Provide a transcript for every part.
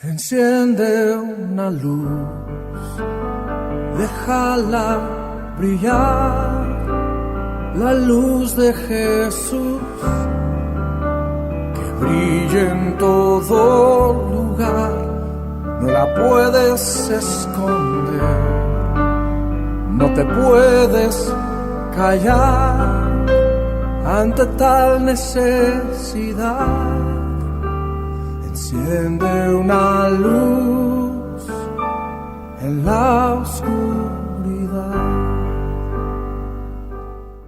Enciende una luz, déjala brillar, la luz de Jesús, que brille en todo lugar, no la puedes esconder, no te puedes callar ante tal necesidad. Enciende una luz en la oscuridad.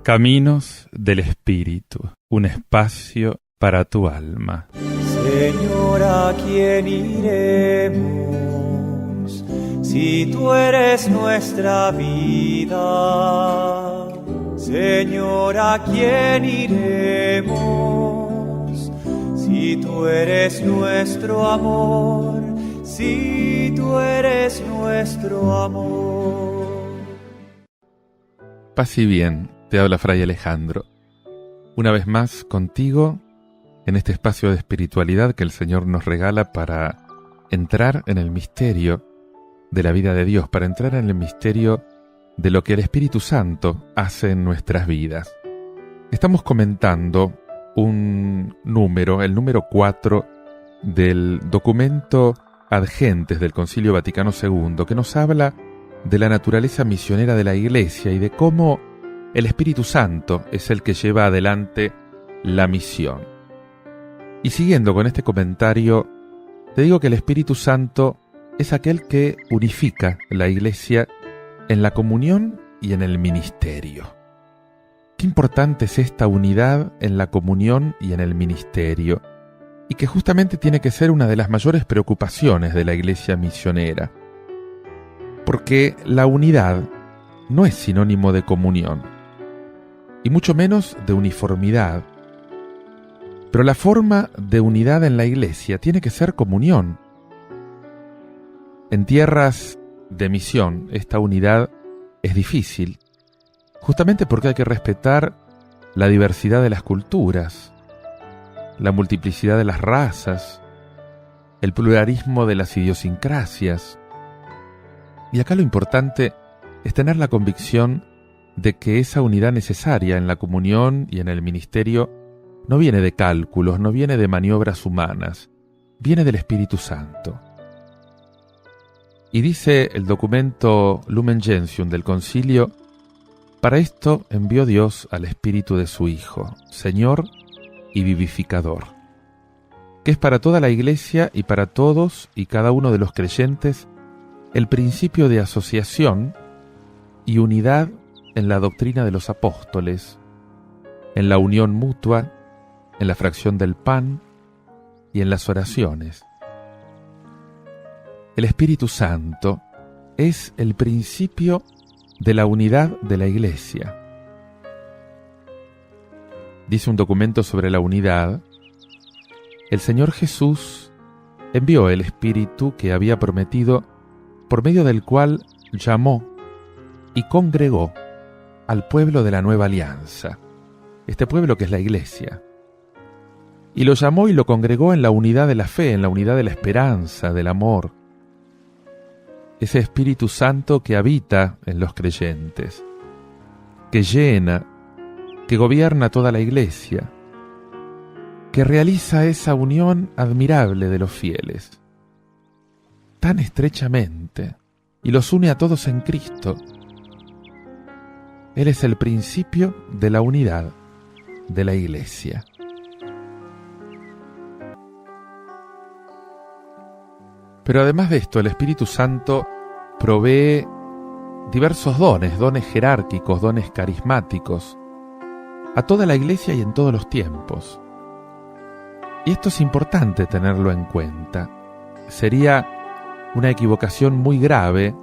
Caminos del Espíritu, un espacio para tu alma. Señor, ¿a quién iremos si tú eres nuestra vida? Señor, ¿a quién iremos si tú eres nuestro amor? Si tú eres nuestro amor. Paz y bien, te habla Fray Alejandro. Una vez más contigo en este espacio de espiritualidad que el Señor nos regala para entrar en el misterio de la vida de Dios, para entrar en el misterio de lo que el Espíritu Santo hace en nuestras vidas. Estamos comentando un número, el número 4 del documento Ad Gentes del Concilio Vaticano II, que nos habla de la naturaleza misionera de la Iglesia y de cómo el Espíritu Santo es el que lleva adelante la misión. Y siguiendo con este comentario, te digo que el Espíritu Santo es aquel que unifica la Iglesia en la comunión y en el ministerio. Qué importante es esta unidad en la comunión y en el ministerio, y que justamente tiene que ser una de las mayores preocupaciones de la Iglesia misionera, porque la unidad no es sinónimo de comunión, y mucho menos de uniformidad, pero la forma de unidad en la Iglesia tiene que ser comunión. En tierras de misión, esta unidad es difícil, justamente porque hay que respetar la diversidad de las culturas, la multiplicidad de las razas, el pluralismo de las idiosincrasias. Y acá lo importante es tener la convicción de que esa unidad necesaria en la comunión y en el ministerio no viene de cálculos, no viene de maniobras humanas, viene del Espíritu Santo. Y dice el documento Lumen Gentium del Concilio: para esto envió Dios al Espíritu de su Hijo, Señor y vivificador, que es para toda la Iglesia y para todos y cada uno de los creyentes el principio de asociación y unidad en la doctrina de los apóstoles, en la unión mutua, en la fracción del pan y en las oraciones. El Espíritu Santo es el principio de la unidad de la Iglesia. Dice un documento sobre la unidad: el Señor Jesús envió el Espíritu que había prometido, por medio del cual llamó y congregó al pueblo de la nueva alianza, este pueblo que es la Iglesia. Y lo llamó y lo congregó en la unidad de la fe, en la unidad de la esperanza, del amor. Ese Espíritu Santo que habita en los creyentes, que llena, que gobierna toda la Iglesia, que realiza esa unión admirable de los fieles, tan estrechamente, y los une a todos en Cristo. Él es el principio de la unidad de la Iglesia. Pero además de esto, el Espíritu Santo provee diversos dones jerárquicos, dones carismáticos, a toda la Iglesia y en todos los tiempos. Y esto es importante tenerlo en cuenta. Sería una equivocación muy grave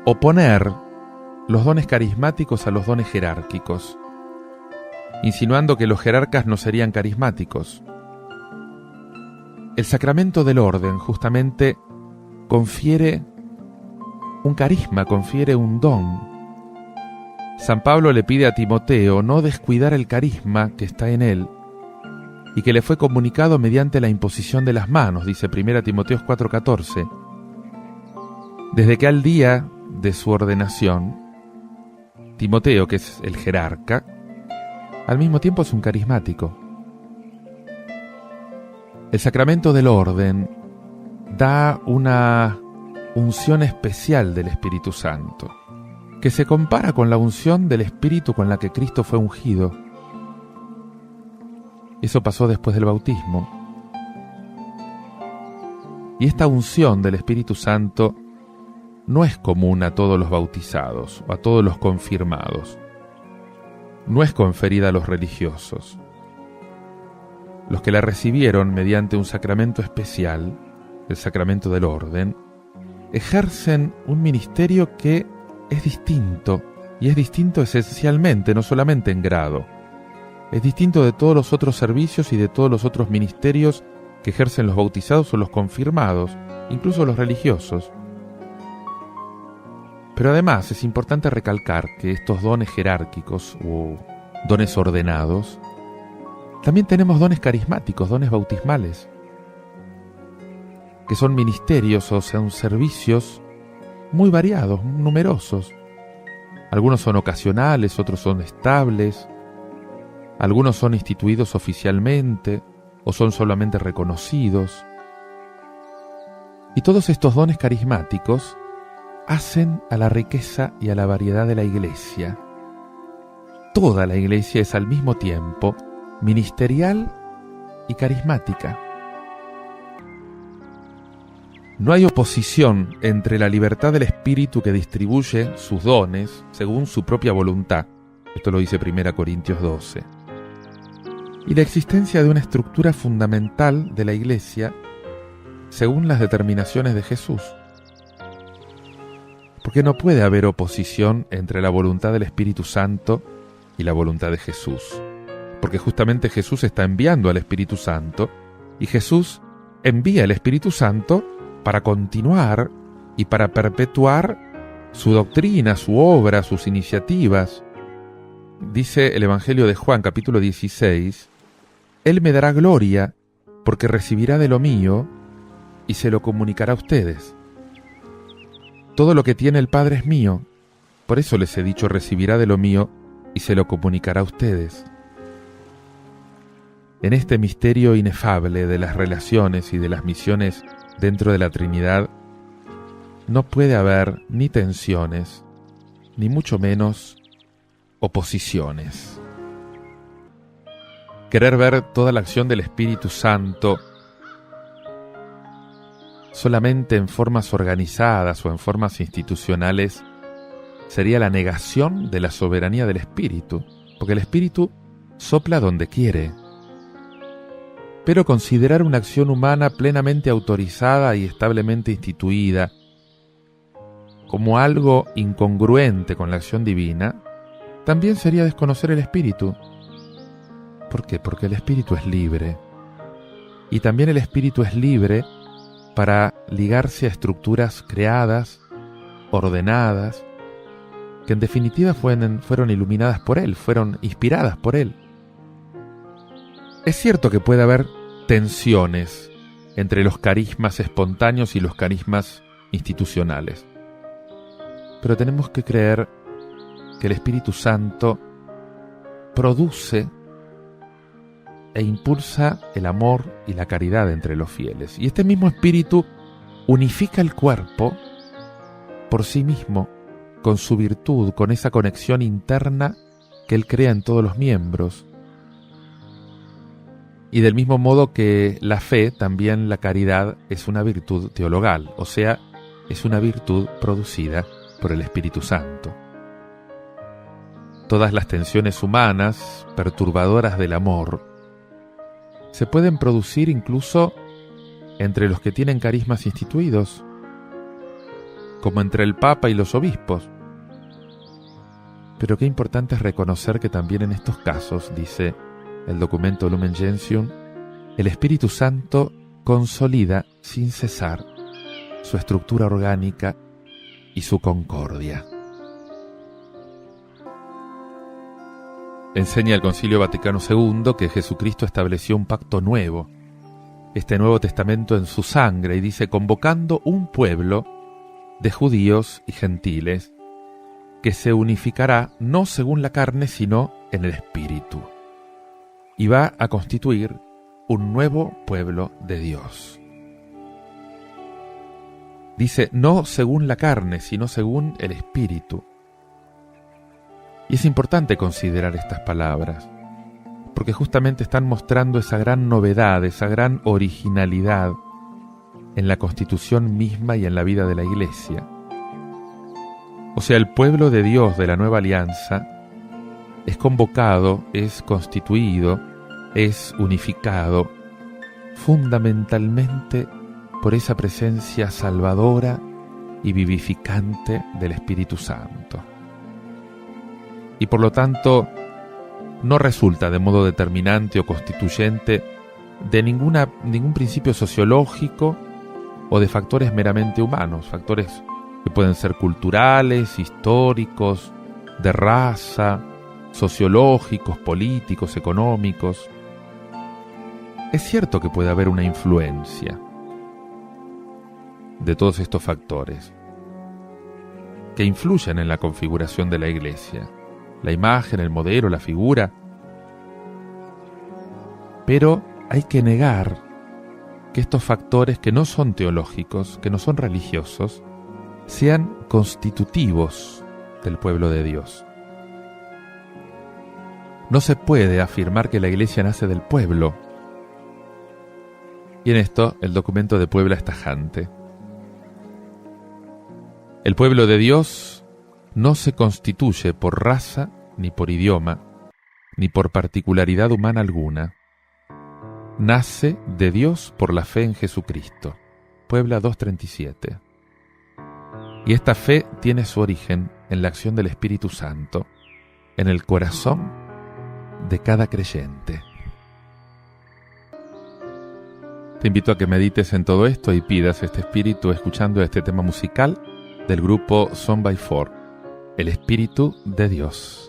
oponer los dones carismáticos a los dones jerárquicos, insinuando que los jerarcas no serían carismáticos. El sacramento del orden justamente confiere un carisma, confiere un don. San Pablo le pide a Timoteo no descuidar el carisma que está en él, y que le fue comunicado mediante la imposición de las manos, dice 1 Timoteo 4:14. Desde que al día de su ordenación, Timoteo, que es el jerarca, al mismo tiempo es un carismático. El sacramento del orden da una unción especial del Espíritu Santo, que se compara con la unción del Espíritu con la que Cristo fue ungido. Eso pasó después del bautismo. Y esta unción del Espíritu Santo no es común a todos los bautizados o a todos los confirmados. No es conferida a los religiosos. Los que la recibieron mediante un sacramento especial, el sacramento del orden, ejercen un ministerio que es distinto, y es distinto esencialmente, no solamente en grado. Es distinto de todos los otros servicios y de todos los otros ministerios que ejercen los bautizados o los confirmados, incluso los religiosos. Pero además es importante recalcar que estos dones jerárquicos o dones ordenados, también tenemos dones carismáticos, dones bautismales, que son ministerios o son servicios muy variados, numerosos. Algunos son ocasionales, otros son estables, algunos son instituidos oficialmente o son solamente reconocidos. Y todos estos dones carismáticos hacen a la riqueza y a la variedad de la Iglesia. Toda la Iglesia es al mismo tiempo ministerial y carismática. No hay oposición entre la libertad del Espíritu que distribuye sus dones según su propia voluntad, esto lo dice 1 Corintios 12, y la existencia de una estructura fundamental de la Iglesia según las determinaciones de Jesús. Porque no puede haber oposición entre la voluntad del Espíritu Santo y la voluntad de Jesús. Porque justamente Jesús está enviando al Espíritu Santo, y Jesús envía el Espíritu Santo para continuar y para perpetuar su doctrina, su obra, sus iniciativas. Dice el Evangelio de Juan, capítulo 16, Él me dará gloria, porque recibirá de lo mío y se lo comunicará a ustedes. Todo lo que tiene el Padre es mío, por eso les he dicho, recibirá de lo mío y se lo comunicará a ustedes. En este misterio inefable de las relaciones y de las misiones dentro de la Trinidad, no puede haber ni tensiones, ni mucho menos oposiciones. Querer ver toda la acción del Espíritu Santo solamente en formas organizadas o en formas institucionales sería la negación de la soberanía del Espíritu, porque el Espíritu sopla donde quiere. Pero considerar una acción humana plenamente autorizada y establemente instituida como algo incongruente con la acción divina, también sería desconocer el Espíritu. ¿Por qué? Porque el Espíritu es libre. Y también el Espíritu es libre para ligarse a estructuras creadas, ordenadas, que en definitiva fueron iluminadas por Él, fueron inspiradas por Él. Es cierto que puede haber tensiones entre los carismas espontáneos y los carismas institucionales, pero tenemos que creer que el Espíritu Santo produce e impulsa el amor y la caridad entre los fieles. Y este mismo Espíritu unifica el cuerpo por sí mismo, con su virtud, con esa conexión interna que Él crea en todos los miembros. Y del mismo modo que la fe, también la caridad es una virtud teologal, o sea, es una virtud producida por el Espíritu Santo. Todas las tensiones humanas, perturbadoras del amor, se pueden producir incluso entre los que tienen carismas instituidos, como entre el Papa y los obispos. Pero qué importante es reconocer que también en estos casos, dice el documento Lumen Gentium, el Espíritu Santo consolida sin cesar su estructura orgánica y su concordia. enseña el Concilio Vaticano II que Jesucristo estableció un pacto nuevo, este Nuevo Testamento en su sangre, y dice, convocando un pueblo de judíos y gentiles que se unificará no según la carne, sino en el Espíritu, y va a constituir un nuevo pueblo de Dios. Dice, no según la carne, sino según el Espíritu. Y es importante considerar estas palabras, porque justamente están mostrando esa gran novedad, esa gran originalidad en la constitución misma y en la vida de la Iglesia. O sea, el pueblo de Dios de la nueva alianza es convocado, es constituido, es unificado fundamentalmente por esa presencia salvadora y vivificante del Espíritu Santo. Y por lo tanto, no resulta de modo determinante o constituyente de ningún principio sociológico o de factores meramente humanos, factores que pueden ser culturales, históricos, de raza, sociológicos, políticos, económicos. Es cierto que puede haber una influencia de todos estos factores que influyen en la configuración de la Iglesia, la imagen, el modelo, la figura, pero hay que negar que estos factores que no son teológicos, que no son religiosos, sean constitutivos del pueblo de Dios. No se puede afirmar que la Iglesia nace del pueblo. Y en esto el documento de Puebla es tajante. El pueblo de Dios no se constituye por raza, ni por idioma, ni por particularidad humana alguna. Nace de Dios por la fe en Jesucristo. Puebla 2:37. Y esta fe tiene su origen en la acción del Espíritu Santo, en el corazón de cada creyente. Te invito a que medites en todo esto y pidas este espíritu escuchando este tema musical del grupo Son by Four, el Espíritu de Dios.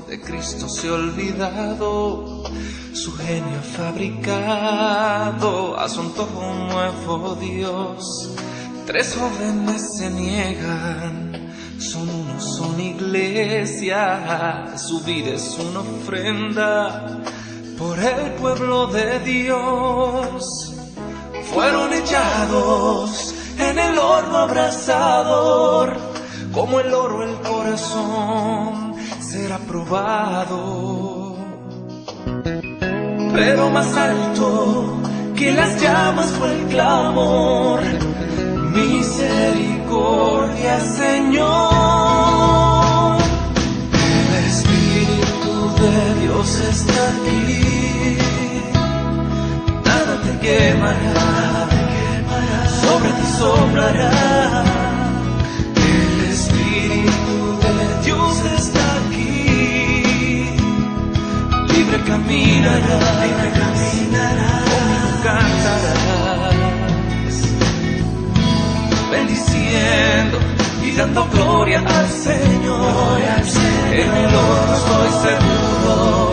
De Cristo se ha olvidado, su genio ha fabricado a su antojo un nuevo Dios. Tres jóvenes se niegan, son uno, son iglesia, su vida es una ofrenda por el pueblo de Dios. Fueron echados en el horno abrasador, como el oro el corazón será probado. Pero más alto que las llamas fue el clamor: misericordia, Señor. El Espíritu de Dios está aquí, nada te quemará, sobre ti sobrará. El Espíritu de Dios está aquí, libre caminarás, conmigo cantarás, bendiciendo y dando gloria al Señor. En el horno estoy seguro,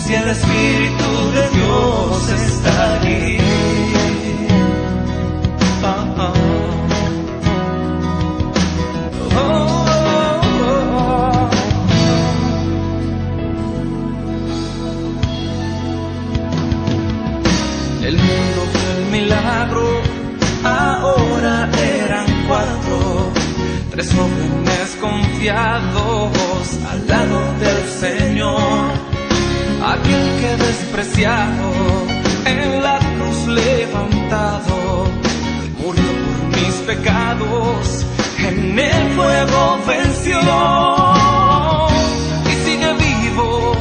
si el Espíritu de Dios está aquí. El mundo fue el milagro, ahora eran 4, 3 jóvenes confiados al lado del Señor. Aquel que despreciado en la cruz levantado, murió por mis pecados, en el fuego venció y sigue vivo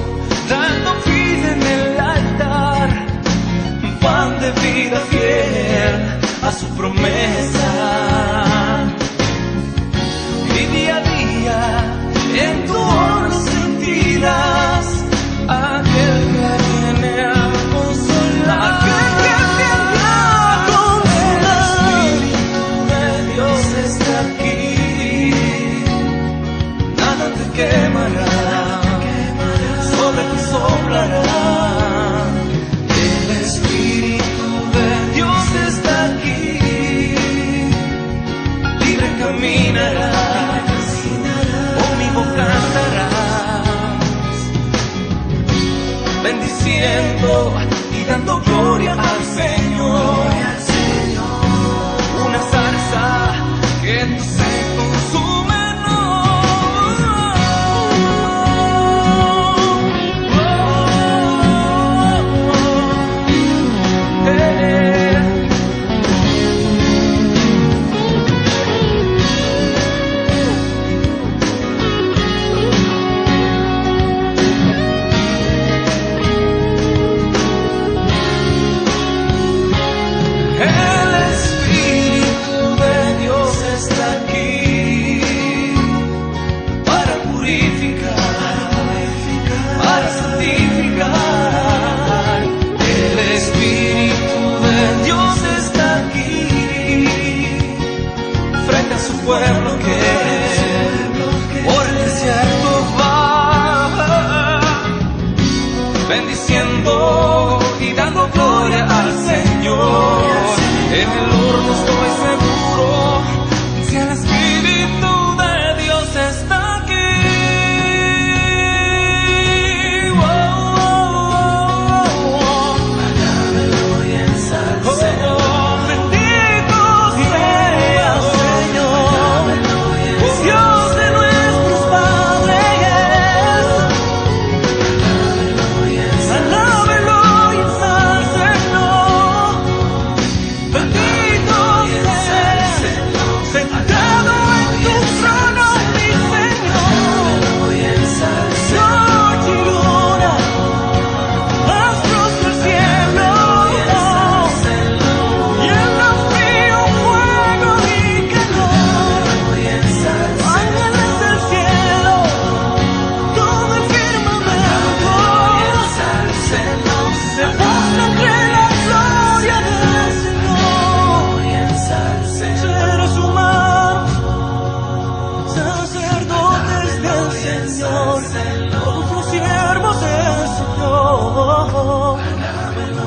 pueblo que por el desierto va, bendiciendo y dando gloria al Señor. En el horno estoy seguro, si el Espíritu de Dios está aquí. Alábelo y ensálcelo.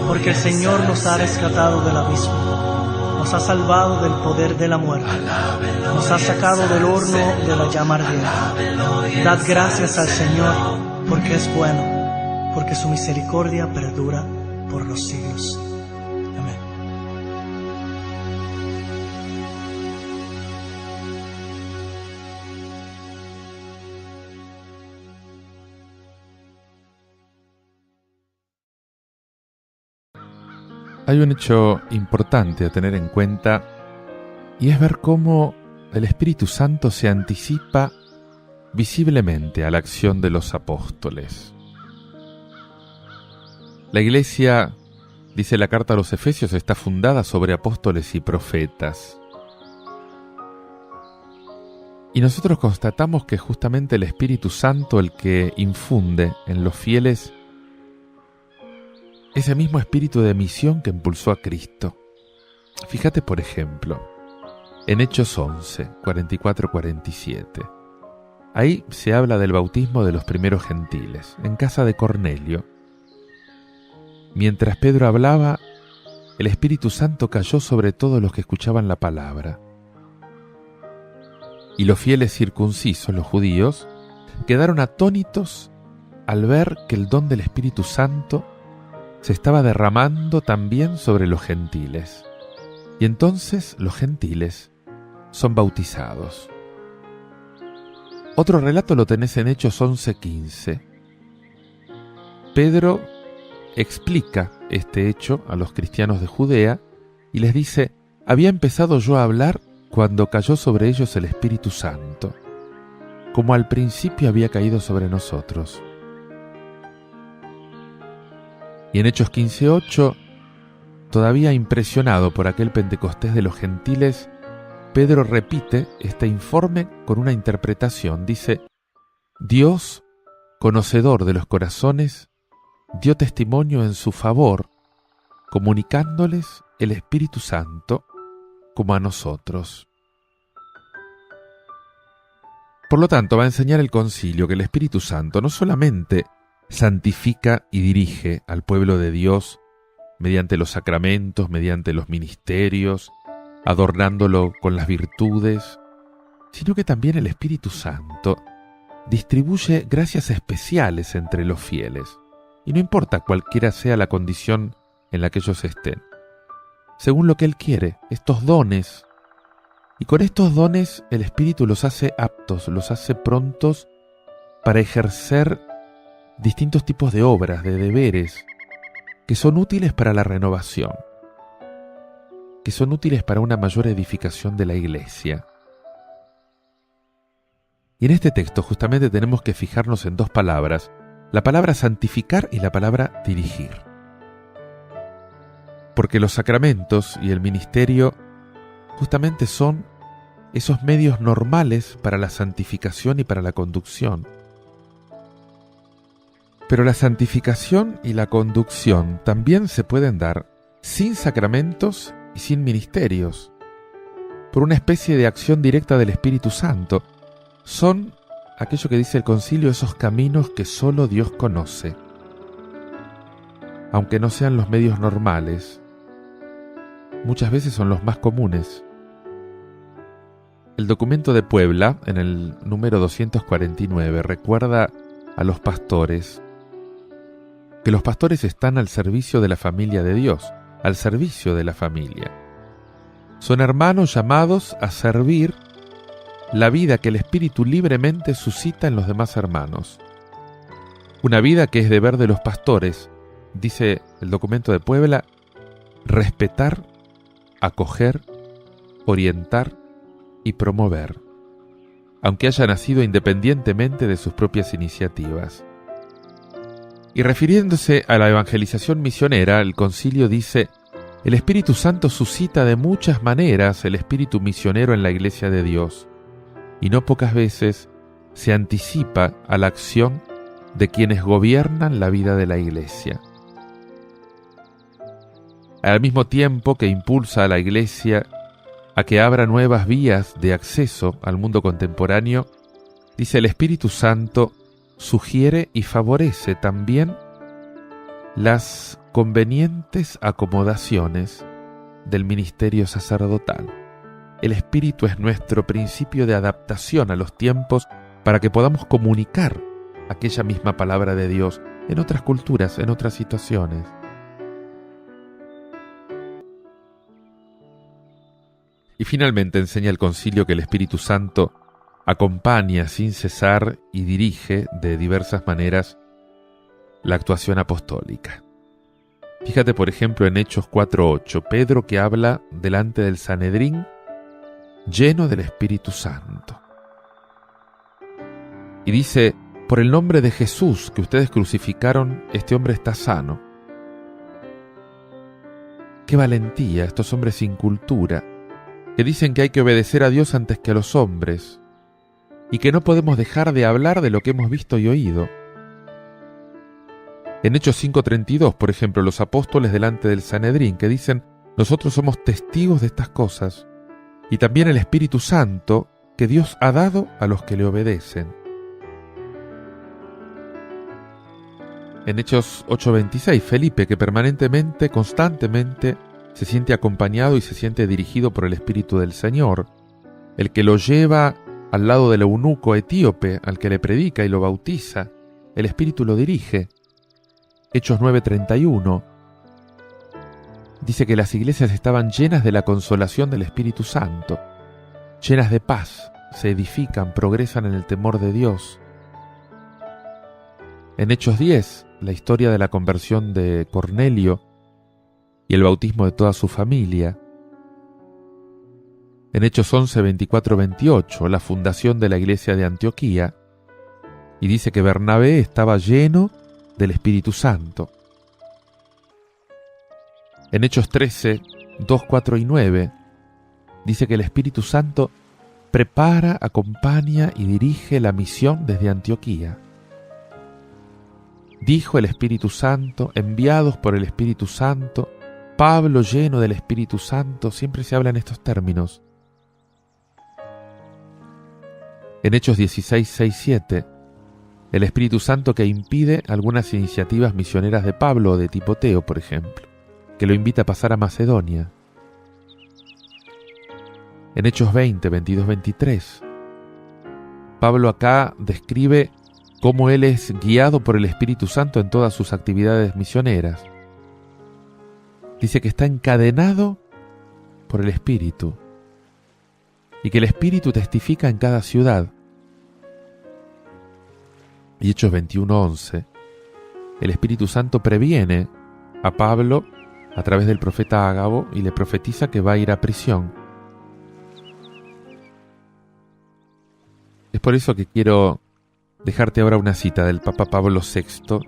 Porque el Señor nos ha rescatado del abismo, nos ha salvado del poder de la muerte, nos ha sacado del horno de la llama ardiente. Dad gracias al Señor, porque es bueno, porque su misericordia perdura por los siglos. Amén. Hay un hecho importante a tener en cuenta y es ver cómo el Espíritu Santo se anticipa visiblemente a la acción de los apóstoles. La Iglesia, dice la carta a los Efesios, está fundada sobre apóstoles y profetas. Y nosotros constatamos que justamente el Espíritu Santo el que infunde en los fieles ese mismo espíritu de misión que impulsó a Cristo. Fíjate, por ejemplo, en Hechos 11, 44-47. Ahí se habla del bautismo de los primeros gentiles, en casa de Cornelio. Mientras Pedro hablaba, el Espíritu Santo cayó sobre todos los que escuchaban la palabra. Y los fieles circuncisos, los judíos, quedaron atónitos al ver que el don del Espíritu Santo se estaba derramando también sobre los gentiles. Y entonces los gentiles son bautizados. Otro relato lo tenés en Hechos 11:15. Pedro explica este hecho a los cristianos de Judea y les dice: había empezado yo a hablar cuando cayó sobre ellos el Espíritu Santo, como al principio había caído sobre nosotros. Y en Hechos 15:8, todavía impresionado por aquel Pentecostés de los gentiles, Pedro repite este informe con una interpretación. Dice: Dios, conocedor de los corazones, dio testimonio en su favor, comunicándoles el Espíritu Santo como a nosotros. Por lo tanto, va a enseñar el concilio que el Espíritu Santo no solamente santifica y dirige al pueblo de Dios mediante los sacramentos, mediante los ministerios, adornándolo con las virtudes, sino que también el Espíritu Santo distribuye gracias especiales entre los fieles, y no importa cualquiera sea la condición en la que ellos estén. Según lo que Él quiere, estos dones, y con estos dones el Espíritu los hace aptos, los hace prontos para ejercer distintos tipos de obras, de deberes, que son útiles para la renovación, que son útiles para una mayor edificación de la Iglesia. Y en este texto justamente tenemos que fijarnos en dos palabras, la palabra santificar y la palabra dirigir. Porque los sacramentos y el ministerio justamente son esos medios normales para la santificación y para la conducción. Pero la santificación y la conducción también se pueden dar sin sacramentos y sin ministerios. por una especie de acción directa del Espíritu Santo. Son, aquello que dice el concilio, esos caminos que solo Dios conoce. Aunque no sean los medios normales, muchas veces son los más comunes. El documento de Puebla, en el número 249, recuerda a los pastores, que los pastores están al servicio de la familia de Dios, al servicio de la familia. Son hermanos llamados a servir la vida que el Espíritu libremente suscita en los demás hermanos. Una vida que es deber de los pastores, dice el documento de Puebla, respetar, acoger, orientar y promover, aunque haya nacido independientemente de sus propias iniciativas. Y refiriéndose a la evangelización misionera, el concilio dice: el Espíritu Santo suscita de muchas maneras el espíritu misionero en la Iglesia de Dios, y no pocas veces se anticipa a la acción de quienes gobiernan la vida de la Iglesia. Al mismo tiempo que impulsa a la Iglesia a que abra nuevas vías de acceso al mundo contemporáneo, dice el Espíritu Santo sugiere y favorece también las convenientes acomodaciones del ministerio sacerdotal. El Espíritu es nuestro principio de adaptación a los tiempos para que podamos comunicar aquella misma palabra de Dios en otras culturas, en otras situaciones. Y finalmente enseña el concilio que el Espíritu Santo acompaña sin cesar y dirige de diversas maneras la actuación apostólica. Fíjate, por ejemplo, en Hechos 4:8, Pedro que habla delante del Sanedrín lleno del Espíritu Santo. Y dice: por el nombre de Jesús que ustedes crucificaron, este hombre está sano. ¡Qué valentía estos hombres sin cultura, que dicen que hay que obedecer a Dios antes que a los hombres, y que no podemos dejar de hablar de lo que hemos visto y oído! En Hechos 5:32, por ejemplo, los apóstoles delante del Sanedrín, que dicen: nosotros somos testigos de estas cosas, y también el Espíritu Santo que Dios ha dado a los que le obedecen. En Hechos 8:26, Felipe, que permanentemente, constantemente, se siente acompañado y se siente dirigido por el Espíritu del Señor, el que lo lleva al lado del eunuco etíope, al que le predica y lo bautiza, el Espíritu lo dirige. Hechos 9:31 dice que las iglesias estaban llenas de la consolación del Espíritu Santo, llenas de paz, se edifican, progresan en el temor de Dios. En Hechos 10, la historia de la conversión de Cornelio y el bautismo de toda su familia. En Hechos 11, 24, 28, la fundación de la iglesia de Antioquía, y dice que Bernabé estaba lleno del Espíritu Santo. En Hechos 13, 2, 4 y 9, dice que el Espíritu Santo prepara, acompaña y dirige la misión desde Antioquía. Dijo el Espíritu Santo, enviados por el Espíritu Santo, Pablo lleno del Espíritu Santo, siempre se habla en estos términos. En Hechos 16, 6, 7, el Espíritu Santo que impide algunas iniciativas misioneras de Pablo o de Timoteo, por ejemplo, que lo invita a pasar a Macedonia. En Hechos 20, 22, 23, Pablo acá describe cómo él es guiado por el Espíritu Santo en todas sus actividades misioneras. Dice que está encadenado por el Espíritu y que el Espíritu testifica en cada ciudad. Y Hechos 21:11, el Espíritu Santo previene a Pablo a través del profeta Ágabo y le profetiza que va a ir a prisión. Es por eso que quiero dejarte ahora una cita del Papa Pablo VI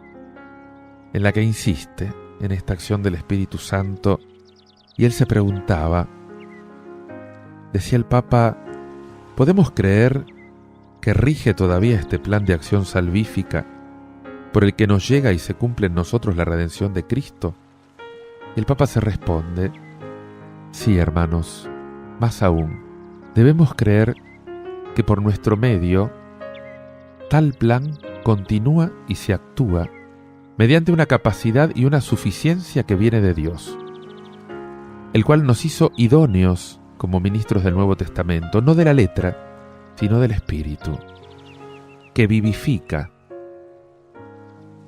en la que insiste en esta acción del Espíritu Santo, y él se preguntaba, decía el Papa: ¿podemos creer que rige todavía este plan de acción salvífica por el que nos llega y se cumple en nosotros la redención de Cristo? Y el Papa se responde: sí, hermanos, más aún. Debemos creer que por nuestro medio tal plan continúa y se actúa mediante una capacidad y una suficiencia que viene de Dios, el cual nos hizo idóneos como ministros del Nuevo Testamento, no de la letra, sino del Espíritu, que vivifica.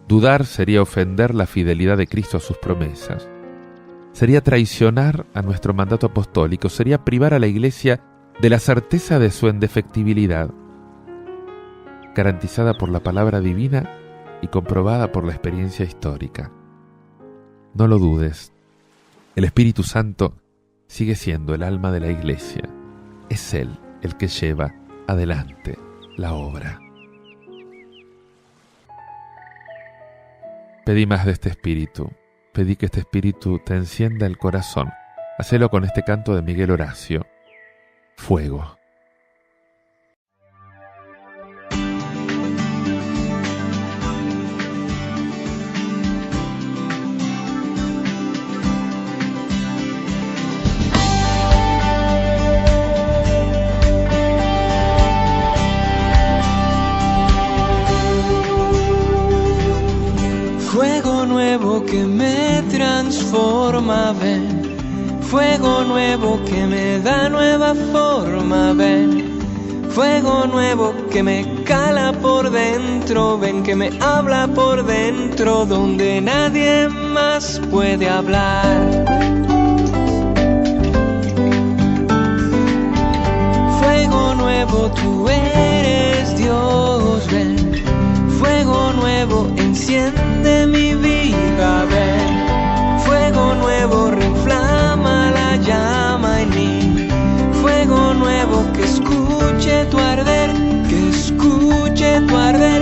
Dudar sería ofender la fidelidad de Cristo a sus promesas, sería traicionar a nuestro mandato apostólico, sería privar a la Iglesia de la certeza de su indefectibilidad, garantizada por la palabra divina y comprobada por la experiencia histórica. No lo dudes, el Espíritu Santo sigue siendo el alma de la Iglesia. Es Él el que lleva adelante la obra. Pedí más de este Espíritu. Pedí que este Espíritu te encienda el corazón. Hacelo con este canto de Miguel Horacio. Fuego. Fuego nuevo que me transforma, ven. Fuego nuevo que me da nueva forma, ven. Fuego nuevo que me cala por dentro, ven, que me habla por dentro donde nadie más puede hablar. Fuego nuevo, tú eres Dios, ven. Fuego nuevo, enciende mi vida, ven. Fuego nuevo, reinflama la llama en mí. Fuego nuevo, que escuche tu arder, que escuche tu arder.